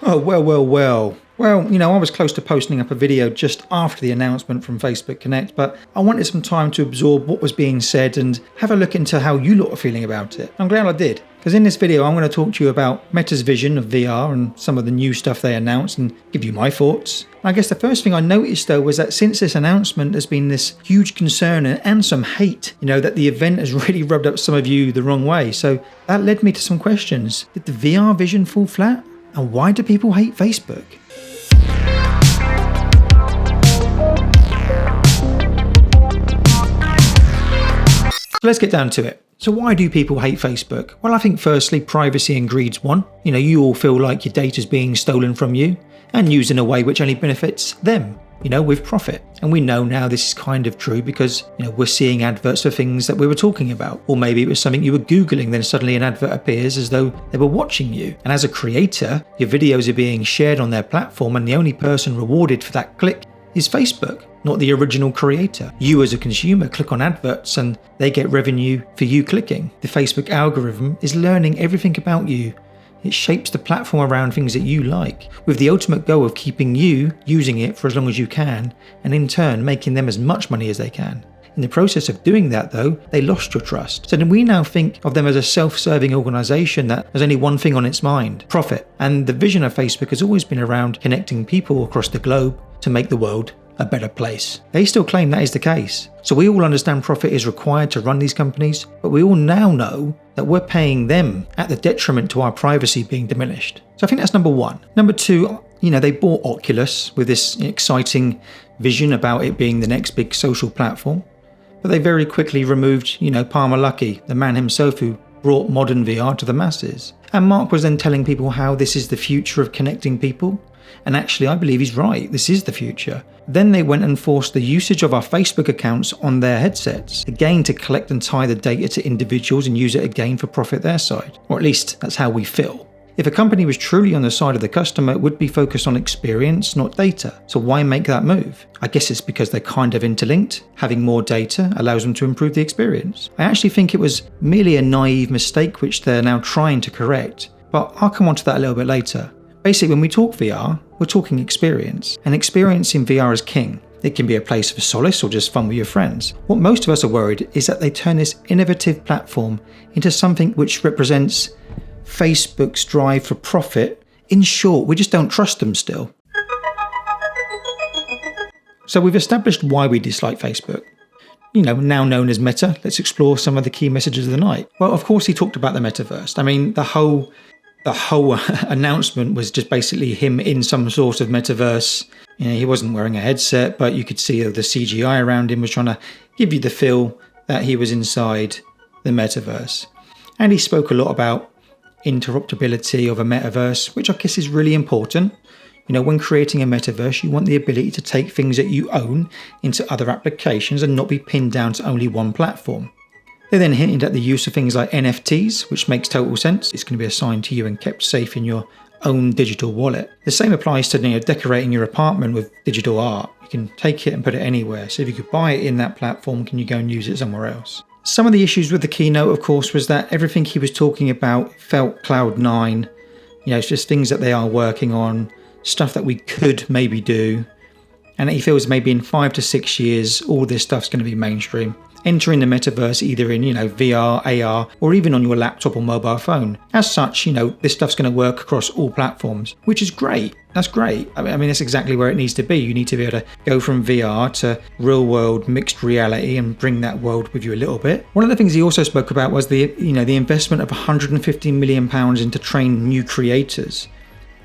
Oh, well. Well, I was close to posting up a video just after the announcement from Facebook Connect, but I wanted some time to absorb what was being said and have a look into how you lot are feeling about it. I'm glad I did, because in this video I'm going to talk to you about Meta's vision of VR and some of the new stuff they announced and give you my thoughts. I guess the first thing I noticed though was that since this announcement there's been this huge concern and some hate, that the event has really rubbed up some of you the wrong way. So that led me to some questions. Did the VR vision fall flat? And why do people hate Facebook? So let's get down to it. So why do people hate Facebook? Well, I think firstly, privacy and greed's one. You all feel like your data's being stolen from you and used in a way which only benefits them, with profit. And we know now this is kind of true because, we're seeing adverts for things that we were talking about. Or maybe it was something you were Googling, then suddenly an advert appears as though they were watching you. And as a creator, your videos are being shared on their platform and the only person rewarded for that click is Facebook, not the original creator. You as a consumer click on adverts and they get revenue for you clicking. The Facebook algorithm is learning everything about you. It shapes the platform around things that you like, with the ultimate goal of keeping you using it for as long as you can, and in turn making them as much money as they can. In the process of doing that though, they lost your trust. So then we now think of them as a self-serving organisation that has only one thing on its mind: profit. And the vision of Facebook has always been around connecting people across the globe to make the world a better place. They still claim that is the case. So we all understand profit is required to run these companies, but we all now know that we're paying them at the detriment to our privacy being diminished. So I think that's number one. Number two, they bought Oculus with this exciting vision about it being the next big social platform, but they very quickly removed, Palmer Luckey, the man himself who brought modern VR to the masses. And Mark was then telling people how this is the future of connecting people. And actually, I believe he's right. This is the future. Then they went and forced the usage of our Facebook accounts on their headsets, again to collect and tie the data to individuals and use it again for profit their side. Or at least that's how we feel. If a company was truly on the side of the customer, it would be focused on experience, not data. So why make that move? I guess it's because they're kind of interlinked. Having more data allows them to improve the experience. I actually think it was merely a naive mistake which they're now trying to correct. But I'll come on to that a little bit later. Basically, when we talk VR, we're talking experience. And experience in VR is king. It can be a place for solace or just fun with your friends. What most of us are worried is that they turn this innovative platform into something which represents Facebook's drive for profit. In short, we just don't trust them still. So we've established why we dislike Facebook. Now known as Meta, let's explore some of the key messages of the night. Well, of course, he talked about the metaverse. I mean, the whole announcement was just basically him in some sort of metaverse. He wasn't wearing a headset, but you could see the CGI around him was trying to give you the feel that he was inside the metaverse. And he spoke a lot about interoperability of a metaverse, which I guess is really important. When creating a metaverse, you want the ability to take things that you own into other applications and not be pinned down to only one platform. They then hinted at the use of things like NFTs, which makes total sense. It's going to be assigned to you and kept safe in your own digital wallet. The same applies to decorating your apartment with digital art. You can take it and put it anywhere. So if you could buy it in that platform, can you go and use it somewhere else? Some of the issues with the keynote, of course, was that everything he was talking about felt Cloud9. It's just things that they are working on, stuff that we could maybe do. And he feels maybe in 5 to 6 years, all this stuff's going to be mainstream. Entering the metaverse either in, VR, AR, or even on your laptop or mobile phone. As such, this stuff's going to work across all platforms, which is great. That's great. I mean, that's exactly where it needs to be. You need to be able to go from VR to real world mixed reality and bring that world with you a little bit. One of the things he also spoke about was the investment of £150 million into train new creators.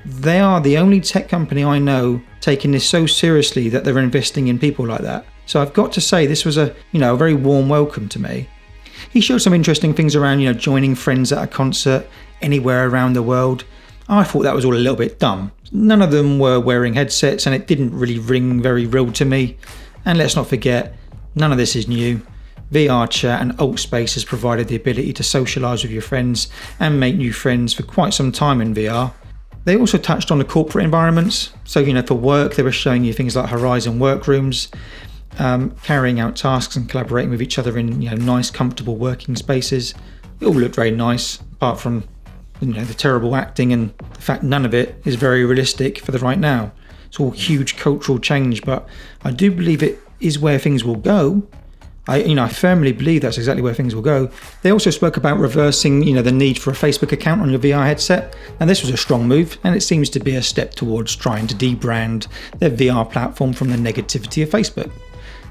They are the only tech company I know taking this so seriously that they're investing in people like that. So I've got to say this was a very warm welcome to me. He showed some interesting things around, joining friends at a concert anywhere around the world. I thought that was all a little bit dumb. None of them were wearing headsets and it didn't really ring very real to me. And let's not forget, none of this is new. VR chat and Altspace has provided the ability to socialise with your friends and make new friends for quite some time in VR. They also touched on the corporate environments. So, for work, they were showing you things like Horizon Workrooms, carrying out tasks and collaborating with each other in nice, comfortable working spaces. It all looked very nice, apart from the terrible acting and the fact none of it is very realistic for the right now. It's all huge cultural change, but I do believe it is where things will go. I firmly believe that's exactly where things will go. They also spoke about reversing, the need for a Facebook account on your VR headset. And this was a strong move, and it seems to be a step towards trying to debrand their VR platform from the negativity of Facebook.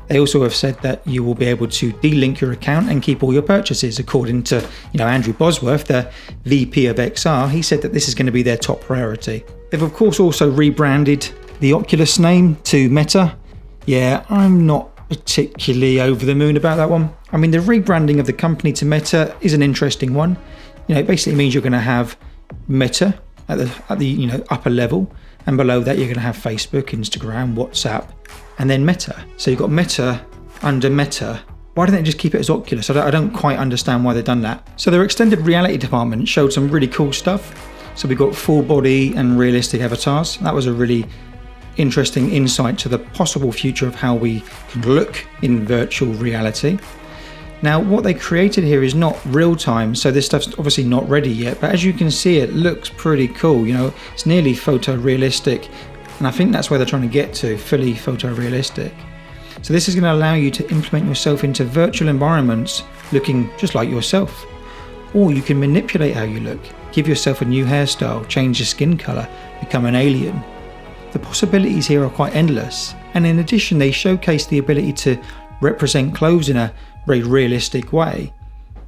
They also have said that you will be able to delink your account and keep all your purchases. According to, Andrew Bosworth, the VP of XR, he said that this is going to be their top priority. They've of course also rebranded the Oculus name to Meta. Yeah, I'm not particularly over the moon about that one. I mean, the rebranding of the company to Meta is an interesting one. It basically means you're going to have Meta at the upper level, and below that you're going to have Facebook, Instagram, WhatsApp, and then Meta. So you've got Meta under Meta. Why don't they just keep it as Oculus? I don't quite understand why they've done that. So their extended reality department showed some really cool stuff. So we got full body and realistic avatars. That was a really interesting insight to the possible future of how we can look in virtual reality. Now, what they created here is not real time, so this stuff's obviously not ready yet, but as you can see, it looks pretty cool. It's nearly photorealistic, and I think that's where they're trying to get to, fully photorealistic. So this is going to allow you to implement yourself into virtual environments looking just like yourself. Or you can manipulate how you look, give yourself a new hairstyle, change your skin color, become an alien. The possibilities here are quite endless, and in addition they showcase the ability to represent clothes in a very realistic way.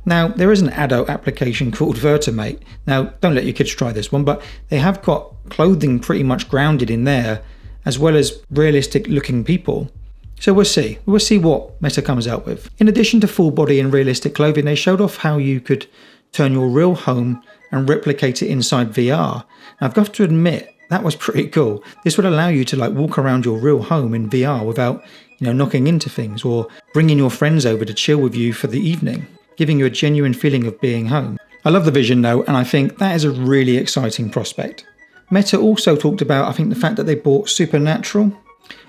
Now, there is an adult application called Vertimate. Now, don't let your kids try this one, but they have got clothing pretty much grounded in there, as well as realistic looking people. So we'll see what Meta comes out with. In addition to full body and realistic clothing, they showed off how you could turn your real home and replicate it inside VR. Now, I've got to admit, that was pretty cool. This would allow you to walk around your real home in VR without, knocking into things, or bringing your friends over to chill with you for the evening, giving you a genuine feeling of being home. I love the vision though, and I think that is a really exciting prospect. Meta also talked about, the fact that they bought Supernatural.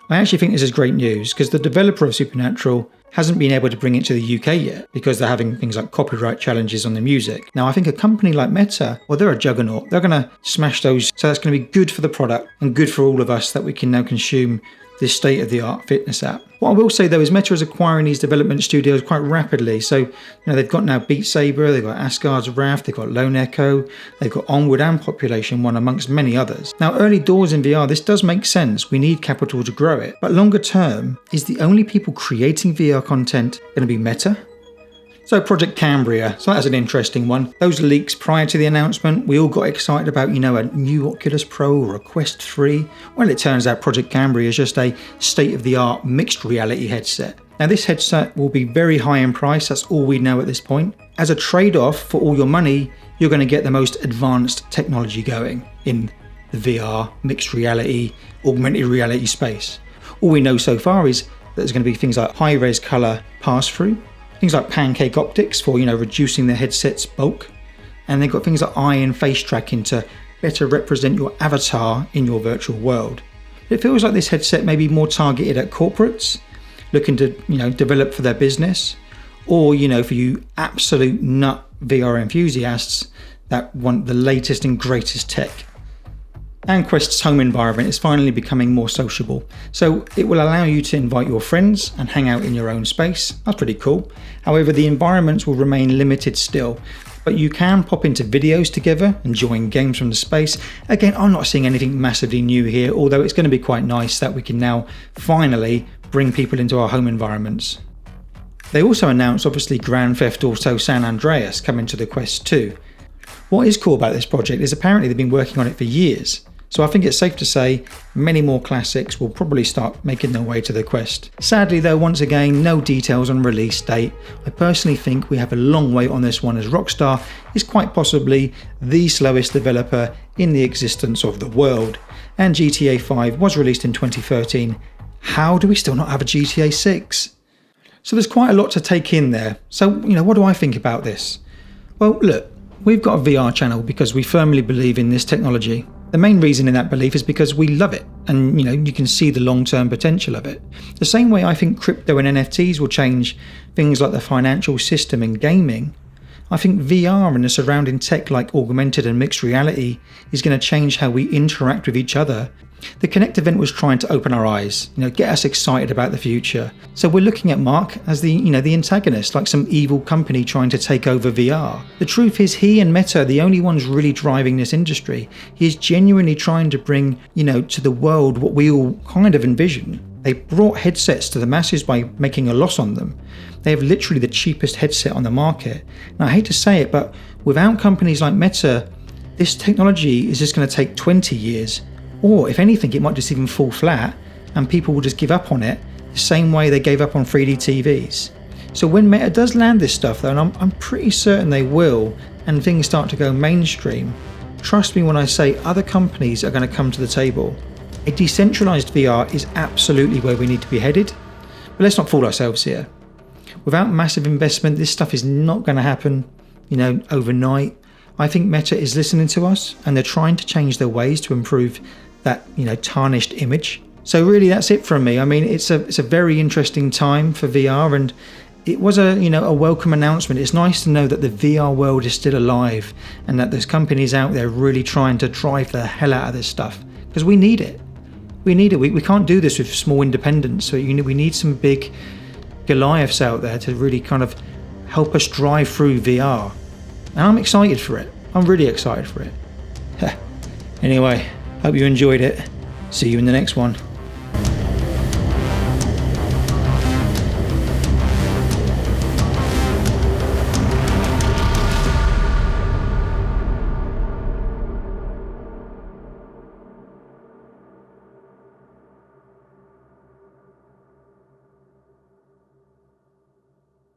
I actually think this is great news because the developer of Supernatural hasn't been able to bring it to the UK yet because they're having things like copyright challenges on the music. Now, I think a company like Meta, they're a juggernaut. They're going to smash those. So that's going to be good for the product and good for all of us that we can now consume this state-of-the-art fitness app. What I will say though is Meta is acquiring these development studios quite rapidly. So, they've got now Beat Saber, they've got Asgard's Wrath, they've got Lone Echo, they've got Onward and Population 1 amongst many others. Now, early doors in VR, this does make sense. We need capital to grow it. But longer term, is the only people creating VR content going to be Meta? So Project Cambria, so that's an interesting one. Those leaks prior to the announcement, we all got excited about, a new Oculus Pro or a Quest 3. Well, it turns out Project Cambria is just a state-of-the-art mixed reality headset. Now this headset will be very high in price, that's all we know at this point. As a trade-off for all your money, you're going to get the most advanced technology going in the VR, mixed reality, augmented reality space. All we know so far is that there's going to be things like high-res color pass-through, things like pancake optics for, reducing the headset's bulk. And they've got things like eye and face tracking to better represent your avatar in your virtual world. It feels like this headset may be more targeted at corporates looking to, develop for their business, or, for you absolute nut VR enthusiasts that want the latest and greatest tech. And Quest's home environment is finally becoming more sociable. So it will allow you to invite your friends and hang out in your own space. That's pretty cool. However, the environments will remain limited still, but you can pop into videos together and join games from the space. Again, I'm not seeing anything massively new here, although it's going to be quite nice that we can now finally bring people into our home environments. They also announced, obviously, Grand Theft Auto San Andreas coming to the Quest 2. What is cool about this project is apparently they've been working on it for years. So I think it's safe to say many more classics will probably start making their way to the Quest. Sadly though, once again, no details on release date. I personally think we have a long wait on this one, as Rockstar is quite possibly the slowest developer in the existence of the world. And GTA 5 was released in 2013. How do we still not have a GTA 6? So there's quite a lot to take in there. So, what do I think about this? Well, look, we've got a VR channel because we firmly believe in this technology. The main reason in that belief is because we love it, and you can see the long-term potential of it. The same way I think crypto and NFTs will change things like the financial system in gaming, I think VR and the surrounding tech like augmented and mixed reality is going to change how we interact with each other. The Connect event was trying to open our eyes, get us excited about the future. So we're looking at Mark as the antagonist, like some evil company trying to take over VR. The truth is he and Meta are the only ones really driving this industry. He is genuinely trying to bring, to the world what we all kind of envision. They brought headsets to the masses by making a loss on them. They have literally the cheapest headset on the market. And I hate to say it, but without companies like Meta, this technology is just going to take 20 years. Or if anything, it might just even fall flat and people will just give up on it the same way they gave up on 3D TVs. So when Meta does land this stuff though, and I'm pretty certain they will, and things start to go mainstream, trust me when I say other companies are going to come to the table. A decentralized VR is absolutely where we need to be headed, but let's not fool ourselves here. Without massive investment, this stuff is not going to happen, overnight. I think Meta is listening to us and they're trying to change their ways to improve that, tarnished image. So really that's it from me. I mean, it's a very interesting time for VR, and it was a welcome announcement. It's nice to know that the VR world is still alive and that there's companies out there really trying to drive the hell out of this stuff, because we need it. We need it. We can't do this with small independents. So we need some big Goliaths out there to really kind of help us drive through VR. And I'm excited for it. I'm really excited for it. Anyway, hope you enjoyed it. See you in the next one.